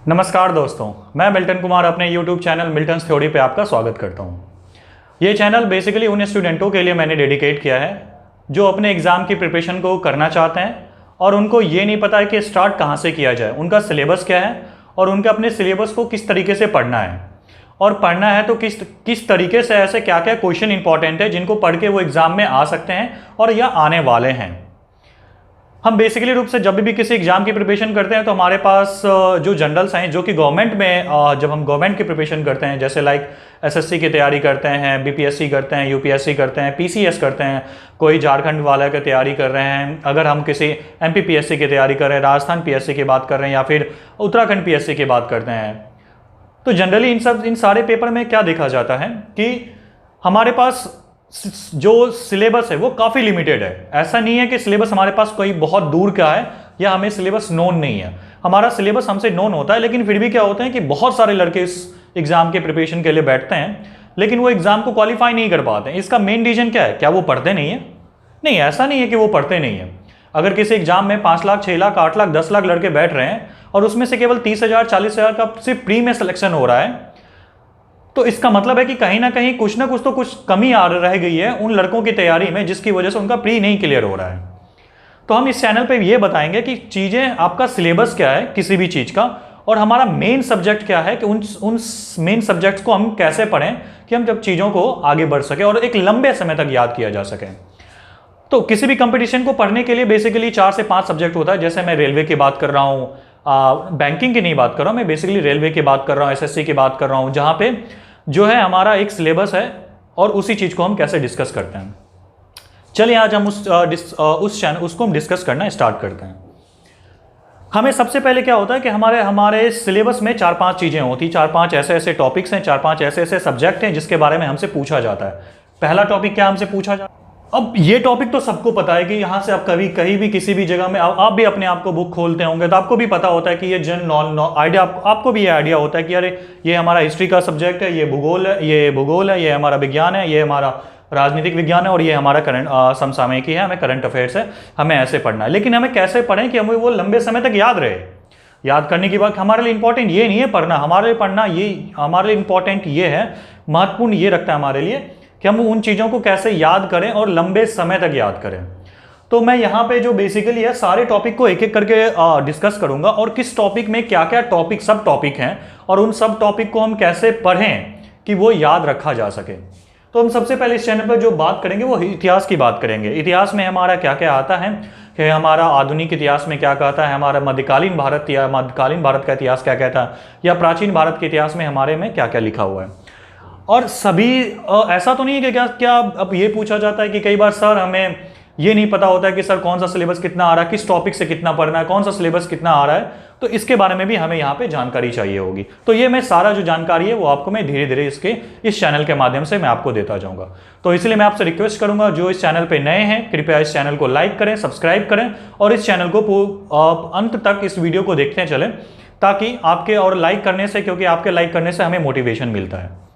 नमस्कार दोस्तों, मैं मिल्टन कुमार अपने YouTube चैनल मिल्टन्स थ्योरी पे आपका स्वागत करता हूँ। ये चैनल बेसिकली उन स्टूडेंटों के लिए मैंने डेडिकेट किया है जो अपने एग्ज़ाम की प्रिपरेशन को करना चाहते हैं और उनको ये नहीं पता है कि स्टार्ट कहाँ से किया जाए, उनका सिलेबस क्या है और उनके अपने सिलेबस को किस तरीके से पढ़ना है, और पढ़ना है तो किस तरीके से, ऐसे क्या क्या क्वेश्चन इंपॉर्टेंट है जिनको पढ़ के वो एग्ज़ाम में आ सकते हैं और या आने वाले हैं। हम बेसिकली रूप से जब भी किसी एग्जाम की प्रिपरेशन करते हैं तो हमारे पास जो जनरल्स हैं जो कि गवर्नमेंट में, जब हम गवर्नमेंट की प्रिपरेशन करते हैं, जैसे लाइक एसएससी की तैयारी करते हैं, बीपीएससी करते हैं, यूपीएससी करते हैं, पीसीएस करते हैं, कोई झारखंड वाला की तैयारी कर रहे हैं, अगर हम किसी एमपीपीएससी की तैयारी कर रहे हैं, राजस्थान पीएससी की बात कर रहे हैं या फिर उत्तराखंड पीएससी की बात करते हैं, तो जनरली इन सारे पेपर में क्या देखा जाता है कि हमारे पास जो सिलेबस है वो काफ़ी लिमिटेड है। ऐसा नहीं है कि सिलेबस हमारे पास कोई बहुत दूर का है या हमें सिलेबस नोन नहीं है। हमारा सिलेबस हमसे नोन होता है, लेकिन फिर भी क्या होता है कि बहुत सारे लड़के इस एग्ज़ाम के प्रिपरेशन के लिए बैठते हैं लेकिन वो एग्ज़ाम को क्वालिफाई नहीं कर पाते हैं। इसका मेन रीज़न क्या है? क्या वो पढ़ते नहीं है? नहीं, ऐसा नहीं है कि वो पढ़ते नहीं है। अगर किसी एग्जाम में 5 लाख, 6 लाख, 8 लाख, 10 लाख लड़के बैठ रहे हैं और उसमें से केवल 30,000, 40,000 का सिर्फ प्री में सिलेक्शन हो रहा है, तो इसका मतलब है कि कहीं ना कहीं कुछ ना कुछ तो कुछ कमी आ रह गई है उन लड़कों की तैयारी में, जिसकी वजह से उनका प्री नहीं क्लियर हो रहा है। तो हम इस चैनल पे ये बताएंगे कि चीज़ें, आपका सिलेबस क्या है किसी भी चीज़ का, और हमारा मेन सब्जेक्ट क्या है कि उन मेन सब्जेक्ट्स को हम कैसे पढ़ें कि हम जब चीज़ों को आगे बढ़ सके और एक लंबे समय तक याद किया जा सके। तो किसी भी कंपटीशन को पढ़ने के लिए बेसिकली 4 से 5 सब्जेक्ट होता है। जैसे मैं रेलवे की बात कर रहा हूँ, बैंकिंग की नहीं बात कर रहा हूँ, मैं बेसिकली रेलवे की बात कर रहा हूँ, एसएससी की बात कर रहा हूँ, जहाँ पे जो है हमारा एक सिलेबस है और उसी चीज़ को हम कैसे डिस्कस करते हैं। चलिए आज हम उसको हम डिस्कस करना स्टार्ट करते हैं। हमें सबसे पहले क्या होता है कि हमारे सिलेबस में 4-5 चीज़ें होती, 4-5 ऐसे टॉपिक्स हैं, 4-5 ऐसे सब्जेक्ट हैं जिसके बारे में हमसे पूछा जाता है। पहला टॉपिक क्या हमसे पूछा जाता है? अब ये टॉपिक तो सबको पता है कि यहाँ से आप कभी कहीं भी किसी भी जगह में आप भी अपने आप को बुक खोलते होंगे तो आपको भी पता होता है कि ये आइडिया, आपको भी ये आइडिया होता है कि अरे ये हमारा हिस्ट्री का सब्जेक्ट है, ये भूगोल है, ये हमारा विज्ञान है, ये हमारा राजनीतिक विज्ञान है और ये हमारा करंट समसामयिकी है, हमें करंट अफेयर्स है, हमें ऐसे पढ़ना है। लेकिन हमें कैसे पढ़ें कि हमें वो लंबे समय तक याद रहे। याद करने की बात हमारे लिए इंपॉर्टेंट ये नहीं है पढ़ना, हमारे लिए इंपॉर्टेंट ये है, महत्वपूर्ण ये रखता है हमारे लिए कि हम उन चीज़ों को कैसे याद करें और लंबे समय तक याद करें। तो मैं यहाँ पे जो बेसिकली है सारे टॉपिक को एक एक करके डिस्कस करूंगा और किस टॉपिक में क्या क्या टॉपिक, सब टॉपिक हैं और उन सब टॉपिक को हम कैसे पढ़ें कि वो याद रखा जा सके। तो हम सबसे पहले इस चैनल पर जो बात करेंगे वो इतिहास की बात करेंगे। इतिहास में हमारा क्या क्या आता है, कि हमारा आधुनिक इतिहास में क्या कहता है, हमारा मध्यकालीन भारत का इतिहास क्या कहता है, या प्राचीन भारत के इतिहास में हमारे में क्या क्या लिखा हुआ है। और सभी ऐसा तो नहीं है कि क्या अब ये पूछा जाता है कि कई बार सर हमें ये नहीं पता होता है कि सर कौन सा सिलेबस कितना आ रहा है, किस टॉपिक से कितना पढ़ना है, कौन सा सिलेबस कितना आ रहा है, तो इसके बारे में भी हमें यहाँ पे जानकारी चाहिए होगी। तो ये मैं सारा जो जानकारी है वो आपको मैं धीरे धीरे इस चैनल के माध्यम से मैं आपको देता जाऊँगा। तो इसलिए मैं आपसे रिक्वेस्ट करूँगा जो इस चैनल पर नए हैं कृपया इस चैनल को लाइक करें, सब्सक्राइब करें और इस चैनल को अंत तक इस वीडियो को देखते चलें, ताकि आपके और लाइक करने से, क्योंकि आपके लाइक करने से हमें मोटिवेशन मिलता है।